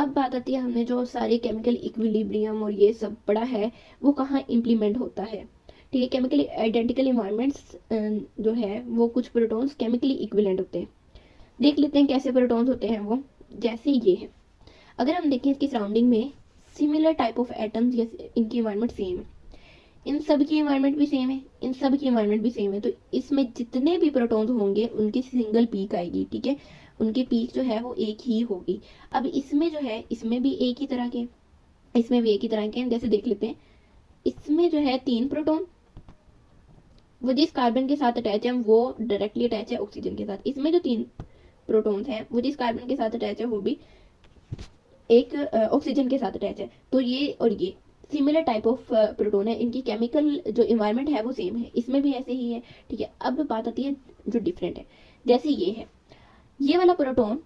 अब बात आती है, हमने जो सारे केमिकल इक्विलिब्रियम और ये सब पढ़ा है वो कहाँ इम्प्लीमेंट होता है। ठीक है, केमिकली आइडेंटिकल इन्वायरमेंट्स जो है वो कुछ प्रोटॉन्स केमिकली इक्विवेलेंट होते हैं। देख लेते हैं कैसे प्रोटॉन्स होते हैं वो। जैसे ये है, अगर हम देखें इसकी सराउंडिंग में सिमिलर टाइप ऑफ एटम्स या इनकी इन्वायरमेंट सेम है, इन सब की इन्वायरमेंट भी सेम है, इन सब की इन्वायरमेंट भी सेम है, तो इसमें जितने भी प्रोटॉन्स होंगे उनकी सिंगल पीक आएगी। ठीक है, उनकी पीक जो है वो एक ही होगी। अब इसमें जो है, इसमें भी एक ही तरह के, इसमें भी एक ही तरह के हैं। जैसे देख लेते हैं, इसमें जो है 3 प्रोटॉन, वो जिस कार्बन के साथ अटैच है वो डायरेक्टली अटैच है ऑक्सीजन के साथ। इसमें जो 3 प्रोटॉन्स हैं वो जिस कार्बन के साथ अटैच है वो भी एक ऑक्सीजन के साथ अटैच है। तो ये और ये सिमिलर टाइप ऑफ प्रोटॉन है, इनकी केमिकल जो इन्वायरमेंट है वो सेम है, इसमें भी ऐसे ही है। ठीक है, अब बात आती है जो डिफरेंट है। जैसे ये है, ये वाला प्रोटॉन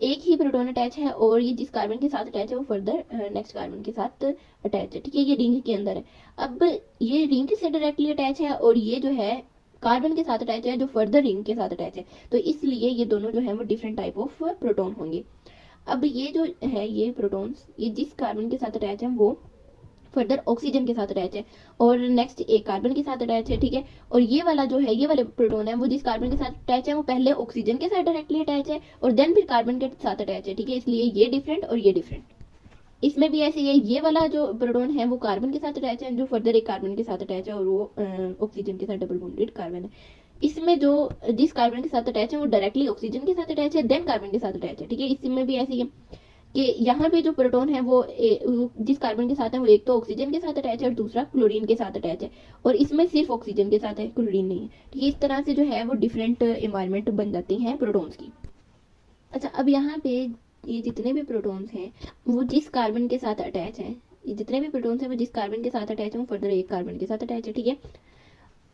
एक ही प्रोटॉन अटैच है और ये जिस कार्बन के साथ अटैच है वो फर्दर नेक्स्ट कार्बन के साथ अटैच है। ठीक है, ये रिंग के अंदर है। अब ये रिंग से डायरेक्टली अटैच है और ये जो है कार्बन के साथ अटैच है जो फर्दर रिंग के साथ अटैच है, तो इसलिए ये दोनों जो है वो डिफरेंट टाइप ऑफ प्रोटॉन होंगे। अब ये जो है, ये प्रोटॉन्स ये जिस कार्बन के साथ अटैच है वो फर्दर ऑक्सीजन के साथ अटैच है और नेक्स्ट एक कार्बन के साथ अटैच है। ठीक है, और ये वाला जो है, ये वाले प्रोटॉन है वो जिस कार्बन के साथ अटैच है वो पहले ऑक्सीजन के साथ डायरेक्टली अटैच है और देन फिर कार्बन के साथ अटैच है। ठीक है, इसलिए ये डिफरेंट और ये डिफरेंट। इसमें भी ऐसे ही है, ये वाला जो प्रोटॉन है वो कार्बन के साथ अटैच है जो फर्दर एक कार्बन के साथ अटैच है और वो ऑक्सीजन के साथ डबल बॉन्डेड कार्बन है। इसमें जो जिस कार्बन के साथ अटैच है वो डायरेक्टली ऑक्सीजन के साथ अटैच है देन कार्बन के साथ अटैच है। ठीक है, इसमें भी ऐसे ही है कि यहाँ पे जो प्रोटॉन है वो जिस कार्बन के साथ है वो एक तो ऑक्सीजन के साथ अटैच है और दूसरा क्लोरीन के साथ अटैच है, और इसमें सिर्फ ऑक्सीजन के साथ है, क्लोरीन नहीं है। ठीक है, इस तरह से जो है वो डिफरेंट इन्वायरमेंट बन जाती हैं प्रोटॉन्स की। अच्छा, अब यहाँ पे ये जितने भी प्रोटॉन्स हैं वो जिस कार्बन के साथ अटैच हैं, ये जितने भी प्रोटॉन्स हैं वो जिस कार्बन के साथ अटैच है वो फर्दर एक कार्बन के साथ अटैच है। ठीक है,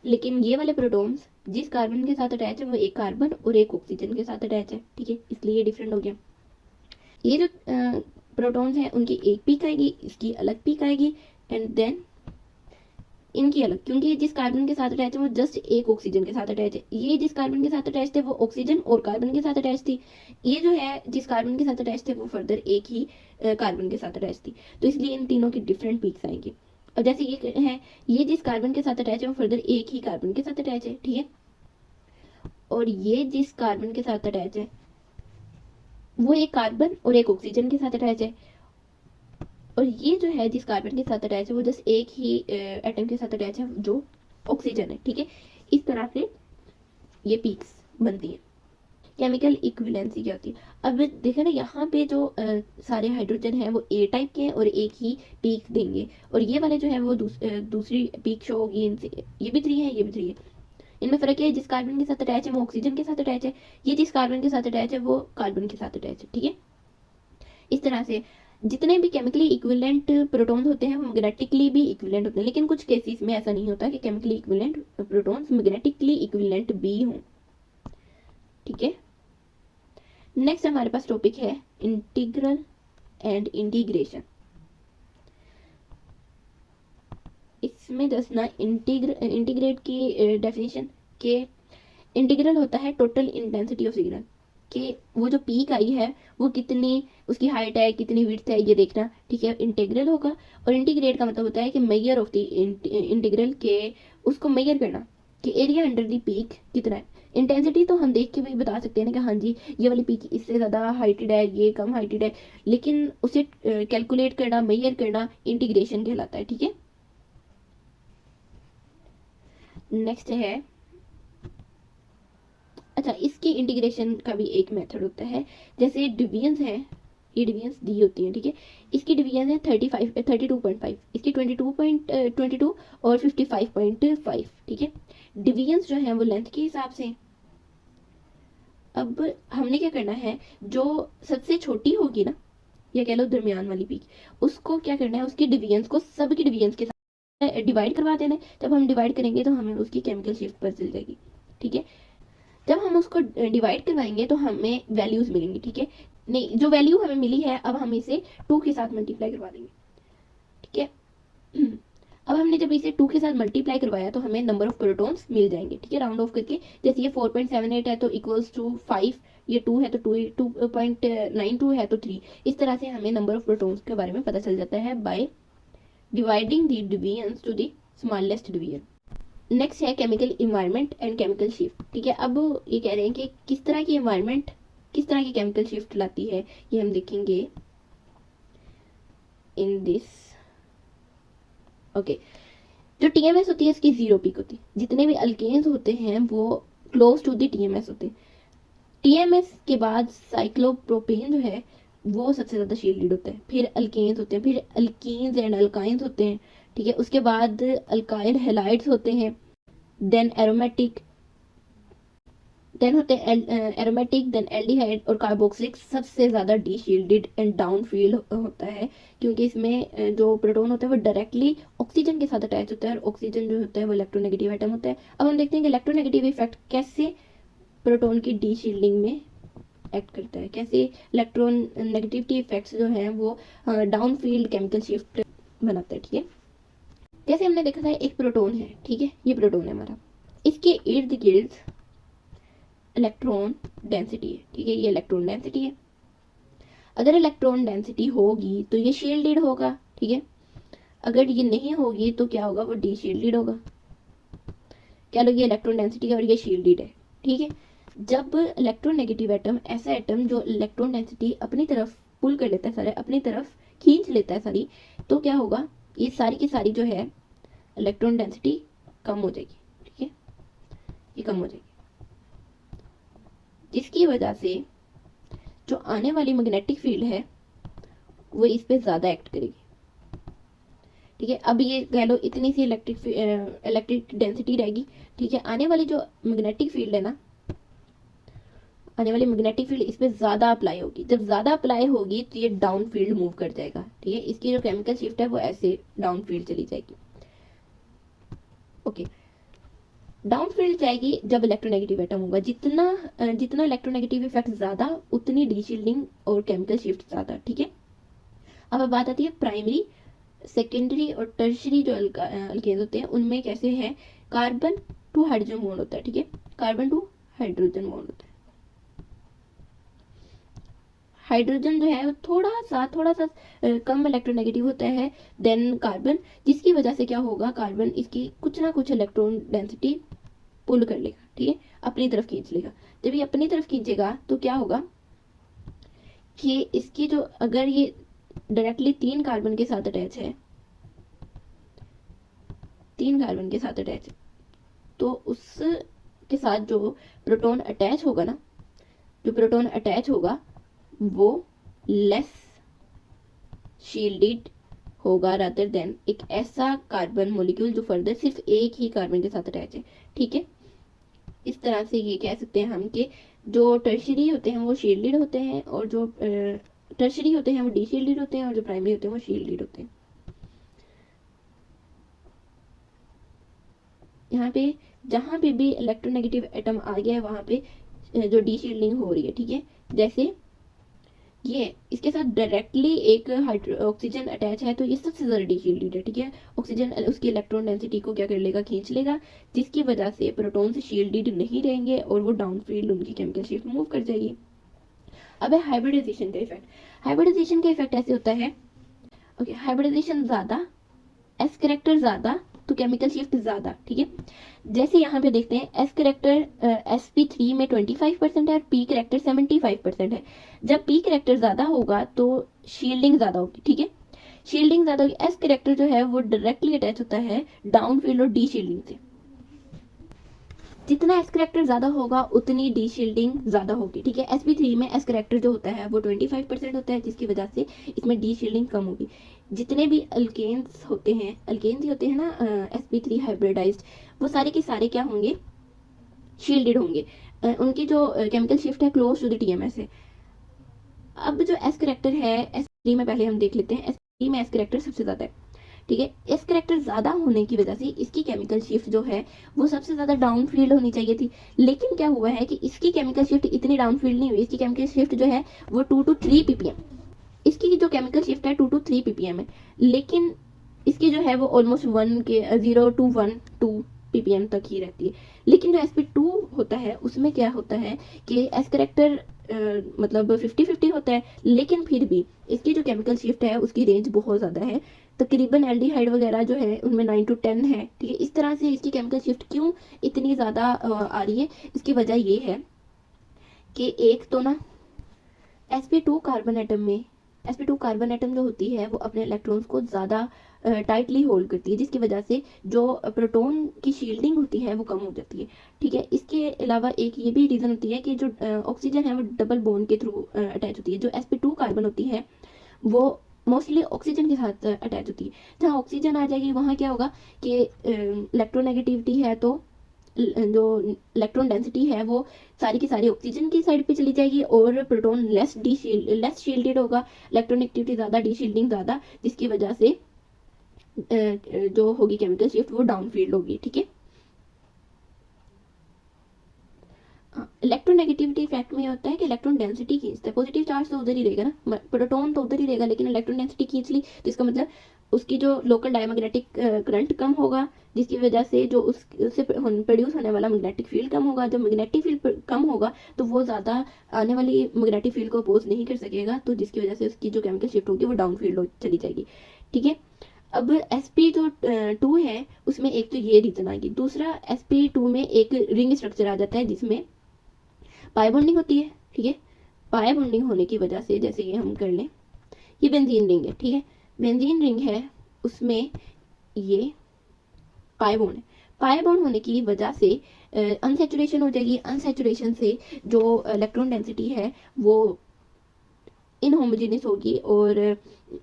लेकिन ये वाले प्रोटॉन्स जिस कार्बन के साथ अटैच है वो एक कार्बन और एक ऑक्सीजन के साथ अटैच है। ठीक है, इसलिए ये डिफरेंट हो गया। ये जो प्रोटॉन्स हैं उनकी एक पीक आएगी, इसकी अलग पीक आएगी एंड देन इनकी अलग, क्योंकि जिस कार्बन के साथ अटैच है वो जस्ट एक ऑक्सीजन के साथ अटैच है। ये जिस कार्बन के साथ अटैच थे वो ऑक्सीजन और कार्बन के साथ अटैच थी, ये जो है जिस कार्बन के साथ अटैच थे वो फर्दर एक ही कार्बन के साथ अटैच थी, तो इसलिए इन तीनों की डिफरेंट पीक्स आएंगी। अब जैसे ये है, ये जिस कार्बन के साथ अटैच है वो फर्दर एक ही कार्बन के साथ अटैच है। ठीक है, और ये जिस कार्बन के साथ अटैच है वो एक कार्बन और एक ऑक्सीजन के साथ अटैच है, और ये जो है जिस कार्बन के साथ अटैच है वो जस्ट एक ही एटम के साथ अटैच है जो ऑक्सीजन है। ठीक है, इस तरह से ये पीक्स बनती है। केमिकल इक्विवेलेंसी क्या होती है, अब देखें ना, यहाँ पे जो सारे हाइड्रोजन है वो ए टाइप के हैं और एक ही पीक देंगे, और ये वाले जो है वो दूसरी पीक शो होगी इनसे। ये भी 3 है, ये भी 3 है। इनमें फर्क है, जिस कार्बन के साथ अटैच है वो ऑक्सीजन के साथ अटैच है, ये जिस कार्बन के साथ अटैच है वो कार्बन के साथ अटैच है। ठीक है, इस तरह से जितने भी केमिकली इक्विवेलेंट प्रोटॉन्स होते हैं वो मैग्नेटिकली भी इक्विवेलेंट होते हैं, लेकिन कुछ केसेस में ऐसा नहीं होता कि chemically equivalent protons magnetically equivalent भी हों। ठीक है, नेक्स्ट हमारे पास टॉपिक है इंटीग्रल एंड इंटीग्रेशन। इसमें दसना इंटीग्रेट की डेफिनेशन के इंटीग्रल होता है टोटल इंटेंसिटी ऑफ सिग्नल, कि वो जो पीक आई है वो कितनी उसकी हाइट है, कितनी विड्थ है, ये देखना। ठीक है, इंटीग्रल होगा। और इंटीग्रेट का मतलब होता है कि मेजर ऑफ द इंटीग्रल, के उसको मेजर करना कि एरिया अंडर द पीक कितना है। इंटेंसिटी तो हम देख के भी बता सकते हैं ना कि हाँ जी ये वाली पीक इससे ज़्यादा हाइटेड है, ये कम हाइटेड है, लेकिन उसे कैलकुलेट करना, मेजर करना इंटीग्रेशन कहलाता है। ठीक है, नेक्स्ट है, अच्छा इसकी इंटीग्रेशन का भी एक मेथड होता है। जैसे डिवीजन्स है, ये डिवीजन्स दी होती हैं। ठीक है, इसकी डिवीजन है 32.5, इसकी 22.22 और 55.5। ठीक है, डिवीजन्स जो हैं वो लेंथ के हिसाब से। अब हमने क्या करना है, जो सबसे छोटी होगी ना, या कह लो दरमियान वाली पीक, उसको क्या करना है, उसकी डिवीजन्स को सबकी डिवीजन्स के साथ डिवाइड करवा देना है। जब हम डिवाइड करेंगे तो हमें उसकी केमिकल शिफ्ट पता चल जाएगी। ठीक है, जब हम उसको डिवाइड करवाएंगे तो हमें वैल्यूज मिलेंगी। ठीक है, नहीं, जो वैल्यू हमें मिली है अब हम इसे 2 के साथ मल्टीप्लाई करवा देंगे। ठीक है, अब हमने जब इसे 2 के साथ मल्टीप्लाई करवाया तो हमें नंबर ऑफ प्रोटॉन्स मिल जाएंगे, ठीक है, राउंड ऑफ करके। जैसे ये 4.78 है तो इक्वल्स टू 5, ये 2 है तो 2.92 है तो 3। इस तरह से हमें नंबर ऑफ प्रोटॉन्स के बारे में पता चल जाता है by dividing the divisions to the smallest division. Next है chemical environment and chemical shift, ठीक है। अब ये कह रहे हैं कि किस तरह की इन्वायरमेंट किस तरह की केमिकल शिफ्ट लाती है, ये हम देखेंगे इन दिस। ओके, जो टीएमएस होती है इसकी 0 पीक होती है। जितने भी अल्केन्स होते हैं वो क्लोज टू द टीएमएस होते हैं। टीएमएस के बाद साइक्लोप्रोपेन जो है वो सबसे ज़्यादा शील्डेड होता है। फिर अल्केन्स होते हैं, फिर अल्कीन्स एंड अल्काइंस होते हैं, ठीक है। उसके बाद अल्काइल हैलाइड्स होते हैं, देन एरोमेटिक, देन होते हैं एरोमेटिक, देन एल्डिहाइड और कार्बोक्सिलिक सबसे ज़्यादा डीशील्डेड एंड डाउन फील्ड होता है, क्योंकि इसमें जो प्रोटॉन होता है वो डायरेक्टली ऑक्सीजन के साथ अटैच होता है और ऑक्सीजन जो होता है वो इलेक्ट्रोनेगेटिव आइटम होता है। अब हम देखते हैं कि इलेक्ट्रोनेगेटिव इफेक्ट कैसे प्रोटॉन की डीशील्डिंग में एक्ट करता है, कैसे इलेक्ट्रॉन नेगेटिविटी इफेक्ट्स जो हैं वो डाउन फील्ड केमिकल शिफ्ट बनाता है, ठीक है। जैसे हमने देखा था एक प्रोटॉन है, ठीक है, ये प्रोटॉन है हमारा, इसके इर्द गिर्द इलेक्ट्रॉन डेंसिटी है, ठीक है, ये इलेक्ट्रॉन डेंसिटी है। अगर इलेक्ट्रॉन डेंसिटी होगी तो ये शील्डेड होगा, ठीक है। अगर ये नहीं होगी तो क्या होगा, वो डीशील्डेड होगा। क्या लोग, ये इलेक्ट्रॉन डेंसिटी है और ये शील्डेड है, ठीक है। जब इलेक्ट्रोनेगेटिव एटम, ऐसा एटम जो इलेक्ट्रॉन डेंसिटी अपनी तरफ पुल कर लेता है, सारे अपनी तरफ खींच लेता है सारी, तो क्या होगा, ये सारी की सारी जो है इलेक्ट्रॉन डेंसिटी कम हो जाएगी, ठीक है, ये कम हो जाएगी, जिसकी वजह से जो आने वाली मैग्नेटिक फील्ड है वो इस पे ज़्यादा एक्ट करेगी, ठीक है। अब ये कह लो इतनी सी इलेक्ट्रिक डेंसिटी रहेगी, ठीक है। आने वाली जो मैग्नेटिक फील्ड है ना, आने वाली मैग्नेटिक फील्ड इस पे ज़्यादा अप्लाई होगी। जब ज़्यादा अप्लाई होगी तो ये डाउन फील्ड मूव कर जाएगा, ठीक है। इसकी जो केमिकल शिफ्ट है वो ऐसे डाउन फील्ड चली जाएगी, ओके। डाउन फील्ड जाएगी जब इलेक्ट्रोनेगेटिव एटम होगा। जितना इलेक्ट्रोनेगेटिव इफेक्ट ज़्यादा उतनी डीशील्डिंग और केमिकल शिफ्ट ज़्यादा, ठीक है। अब बात आती है प्राइमरी, सेकेंडरी और टर्शरी जो अल्केन्स होते हैं उनमें कैसे है, कार्बन टू हाइड्रोजन बॉन्ड होता है, ठीक है, कार्बन टू हाइड्रोजन बॉन्ड होता है। हाइड्रोजन जो है वो थोड़ा सा कम इलेक्ट्रोनेगेटिव होता है देन कार्बन, जिसकी वजह से क्या होगा, कार्बन इसकी कुछ ना कुछ इलेक्ट्रॉन डेंसिटी पुल कर लेगा, ठीक है, अपनी तरफ खींच लेगा। जब ये अपनी तरफ खींचेगा तो क्या होगा कि इसकी जो, अगर ये डायरेक्टली 3 कार्बन के साथ अटैच है, 3 कार्बन के साथ अटैच है, तो उसके साथ जो प्रोटॉन अटैच होगा ना, जो प्रोटॉन अटैच होगा वो लेस शील्डेड होगा रादर देन एक ऐसा कार्बन मॉलिक्यूल जो फर्दर सिर्फ एक ही कार्बन के साथ अटैच है, ठीक है। इस तरह से ये कह सकते हैं हम कि जो टर्शरी होते हैं वो शील्डेड होते हैं और जो टर्शरी होते हैं वो डीशील्डेड होते हैं और जो प्राइमरी होते हैं वो शील्डेड होते हैं। यहाँ पे जहाँ पे भी इलेक्ट्रोनेगेटिव एटम आ गया है वहाँ पे जो डीशील्डिंग हो रही है, ठीक है। जैसे ये इसके साथ डायरेक्टली एक ऑक्सीजन अटैच है तो ये सबसे ज़्यादा डीशील्डेड है, ठीक है। ऑक्सीजन उसकी इलेक्ट्रॉन डेंसिटी को क्या कर लेगा, खींच लेगा, जिसकी वजह से प्रोटॉन से शील्डेड नहीं रहेंगे और वो डाउन फील्ड उनकी केमिकल शिफ्ट मूव कर जाएगी। अब है हाइब्रिडाइजेशन का इफेक्ट। हाइब्रिडाइजेशन का इफेक्ट ऐसे होता है, ओके, हाइब्रिडाइजेशन ज़्यादा, एस कैरेक्टर ज़्यादा तो केमिकल शिफ्ट ज़्यादा, ठीक है। जैसे यहाँ पे देखते हैं एस कैरेक्टर sp3 में 25% है और पी कैरेक्टर 75% है। जब पी कैरेक्टर ज़्यादा होगा तो शील्डिंग ज़्यादा होगी, ठीक है, शील्डिंग ज़्यादा होगी। एस कैरेक्टर जो है वो डायरेक्टली अटैच होता है डाउन फील्ड और डी शील्डिंग से। जितना एस कैरेक्टर ज़्यादा होगा उतनी डी शील्डिंग ज़्यादा होगी, ठीक है। sp3 में एस कैरेक्टर जो होता है वो 25% होता है, जिसकी वजह से इसमें डी शील्डिंग कम होगी। जितने भी अल्केन्स होते हैं, अल्केन्स ही होते हैं ना sp3 हाइब्रिडाइज्ड, वो सारे के सारे क्या होंगे, शील्डेड होंगे। उनकी जो केमिकल शिफ्ट है क्लोज टू द टीएमएस है। अब जो एस कैरेक्टर है sp3 में पहले हम देख लेते हैं। sp3 में एस कैरेक्टर सबसे ज़्यादा है, ठीक है। एस कैरेक्टर ज़्यादा होने की वजह से इसकी केमिकल शिफ्ट जो है वो सबसे ज़्यादा डाउन फील्ड होनी चाहिए थी, लेकिन क्या हुआ है कि इसकी केमिकल शिफ्ट इतनी डाउन फील्ड नहीं हुई। इसकी केमिकल शिफ्ट जो है वो 2 to 3 ppm, इसकी जो केमिकल शिफ्ट है 2 to 3 ppm है, लेकिन इसकी जो है वो ऑलमोस्ट 0 to 1 2 ppm तक ही रहती है। लेकिन जो sp2 होता है उसमें क्या होता है कि एस करेक्टर मतलब 50-50 होता है, लेकिन फिर भी इसकी जो केमिकल शिफ्ट है उसकी रेंज बहुत ज़्यादा है। तकरीबन एल्डिहाइड वगैरह जो है उनमें 9 to 10 है, ठीक है। इस तरह से इसकी केमिकल शिफ्ट क्यों इतनी ज़्यादा आ रही है, इसकी वजह ये है कि एक तो ना sp2 कार्बन एटम में sp2 कार्बन एटम जो होती है वो अपने इलेक्ट्रॉन्स को ज़्यादा टाइटली होल्ड करती है, जिसकी वजह से जो प्रोटॉन की शील्डिंग होती है वो कम हो जाती है, ठीक है। इसके अलावा एक ये भी रीज़न होती है कि जो ऑक्सीजन है वो डबल बॉन्ड के थ्रू अटैच होती है। जो sp2 कार्बन होती है वो मोस्टली ऑक्सीजन के साथ अटैच होती है। जहाँ ऑक्सीजन आ जाएगी वहाँ क्या होगा कि इलेक्ट्रोनेगेटिविटी है, तो जो इलेक्ट्रॉन डेंसिटी है वो सारी की सारी ऑक्सीजन की साइड पे चली जाएगी और प्रोटॉन लेस शील्डेड होगा, इलेक्ट्रोनेगेटिविटी ज़्यादा, डी शील्डिंग ज़्यादा, जिसकी वजह से जो होगी केमिकल शिफ्ट वो डाउन फील्ड होगी, ठीक है। इलेक्ट्रोनेगेटिविटी इफेक्ट में होता है कि इलेक्ट्रॉन डेंसिटी खींचता है, पॉजिटिव चार्ज तो उधर ही रहेगा ना, प्रोटॉन तो उधर ही रहेगा, लेकिन इलेक्ट्रॉन डेंसिटी खींच ली तो इसका मतलब उसकी जो लोकल डायमैग्नेटिक करंट कम होगा, जिसकी वजह से जो उससे प्रोड्यूस होने वाला मैग्नेटिक फील्ड कम होगा। जब मैग्नेटिक फील्ड कम होगा तो वो ज़्यादा आने वाली मैग्नेटिक फील्ड को अपोज नहीं कर सकेगा, तो जिसकी वजह से उसकी जो केमिकल शिफ्ट होगी वो डाउन फील्ड चली जाएगी, ठीक है। अब sp2 है उसमें एक तो ये रीजन आ गई। दूसरा sp2 में एक रिंग स्ट्रक्चर आ जाता है जिसमें पाई बॉन्डिंग होती है, ठीक है। पाई बॉन्डिंग होने की वजह से, जैसे ये हम कर लें, ये बेंजीन रिंग है, ठीक है। बेंजीन रिंग है उसमें ये पाई बॉन्ड है। पाई बॉन्ड होने की वजह से अनसैचुरेशन हो जाएगी। अनसैचुरेशन से जो इलेक्ट्रॉन डेंसिटी है वो इनहोमोजेनियस होगी और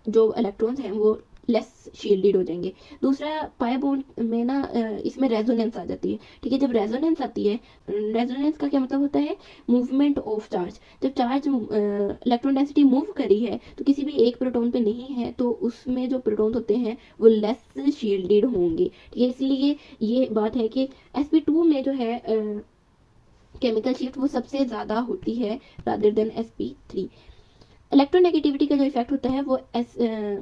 जो इलेक्ट्रॉन्स हैं वो लेस शील्डेड हो जाएंगे। दूसरा पाई बॉन्ड में ना इसमें रेजोनेंस आ जाती है, ठीक है। जब रेजोनेंस आती है, रेजोनेंस का क्या मतलब होता है, मूवमेंट ऑफ चार्ज। जब चार्ज इलेक्ट्रॉन डेंसिटी मूव करी है तो किसी भी एक प्रोटॉन पे नहीं है तो उसमें जो प्रोटॉन होते हैं वो लेस शील्डेड होंगे, ठीक है। इसलिए ये बात है कि sp2 में जो है केमिकल शिफ्ट वो सबसे ज़्यादा होती है रादर देन sp3। इलेक्ट्रोनेगेटिविटी का जो इफेक्ट होता है वो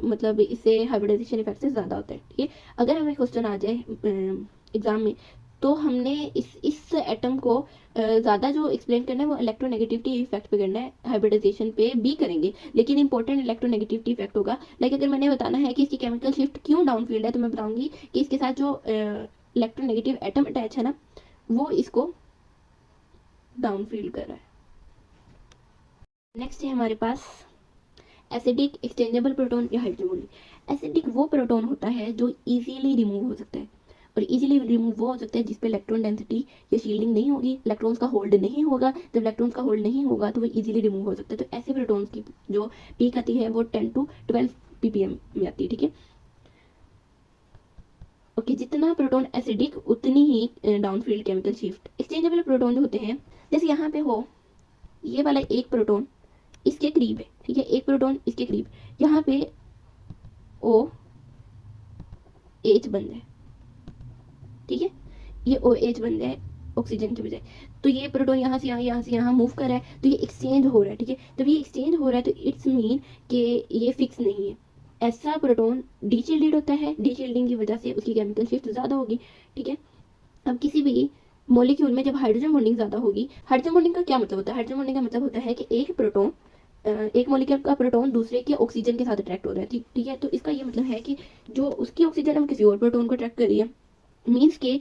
मतलब इससे हाइब्रिडाइजेशन इफेक्ट से ज़्यादा होता है, ठीक है। अगर हमें क्वेश्चन आ जाए एग्जाम में तो हमने इस एटम को ज़्यादा जो एक्सप्लेन करना है वो इलेक्ट्रोनेगेटिविटी इफेक्ट पे करना है, हाइब्रिडाइजेशन पे भी करेंगे, लेकिन इंपॉर्टेंट इलेक्ट्रोनेगेटिविटी इफेक्ट होगा। लाइक अगर मैंने बताना है कि इसकी केमिकल शिफ्ट क्यों डाउन फील्ड है तो मैं बताऊंगी कि इसके साथ जो इलेक्ट्रोनेगेटिव एटम अटैच है ना वो इसको डाउन फील्ड कर रहा है। नेक्स्ट है हमारे पास एसिडिक एक्सचेंजेबल प्रोटॉन या हाइड्रोजन। एसिडिक वो प्रोटॉन होता है जो इजीली रिमूव हो सकता है, और इजीली रिमूव वो हो सकता है जिस पे इलेक्ट्रॉन डेंसिटी या शील्डिंग नहीं होगी, इलेक्ट्रॉन्स का होल्ड नहीं होगा। जब इलेक्ट्रॉन्स का होल्ड नहीं होगा तो वो इजीली रिमूव हो सकता है। तो ऐसे प्रोटॉन्स की जो पीक आती है वो 10 to 12 ppm में आती है, ठीक है। ओके, जितना प्रोटॉन एसिडिक उतनी ही down field chemical shift. Exchangeable proton जो होते हैं, जैसे यहाँ पे हो ये वाला एक प्रोटॉन इसके करीब है, ठीक है, एक प्रोटॉन इसके करीब, यहाँ पे OH बंद है, ठीक है। ये OH बंद है ऑक्सीजन के बजाय, तो ये प्रोटॉन यहाँ से यहाँ मूव कर रहा है, तो ये एक्सचेंज हो रहा है, ठीक है। जब ये एक्सचेंज हो रहा है तो इट्स मीन कि ये फिक्स नहीं है। ऐसा प्रोटॉन डीशील्डेड होता है, डीशील्डिंग की वजह से उसकी केमिकल शिफ्ट ज़्यादा होगी, ठीक है। अब किसी भी मॉलिक्यूल में जब हाइड्रोजन बॉन्डिंग ज़्यादा होगी, हाइड्रोजन बॉन्डिंग का क्या मतलब होता है, हाइड्रोजन बॉन्डिंग का मतलब होता है कि एक मॉलिक्यूल का प्रोटॉन दूसरे के ऑक्सीजन के साथ अट्रैक्ट हो रहा है, ठीक है। तो इसका ये मतलब है कि जो उसकी ऑक्सीजन है किसी और प्रोटॉन को अट्रैक्ट कर रही है, मीन्स के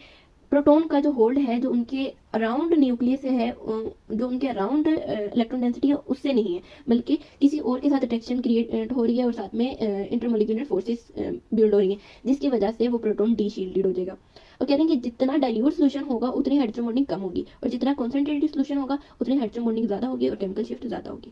प्रोटॉन का जो होल्ड है जो उनके अराउंड न्यूक्लियस है, जो उनके अराउंड इलेक्ट्रॉन डेंसिटी है उससे नहीं है, बल्कि किसी और के साथ अट्रैक्शन क्रिएट हो रही है और साथ में इंटरमोलिक्यूलर फोर्सेस बिल्ड हो रही हैं, जिसकी वजह से वो प्रोटॉन डीशील्डेड हो जाएगा। और कह रहे हैं कि जितना डाइल्यूट सोल्यूशन होगा उतनी हाइड्रोजन बॉन्डिंग कम होगी, और जितना कॉन्सेंट्रेटेड सोल्यूशन होगा उतनी हाइड्रोजन बॉन्डिंग ज़्यादा होगी और केमिकल शिफ्ट ज़्यादा होगी।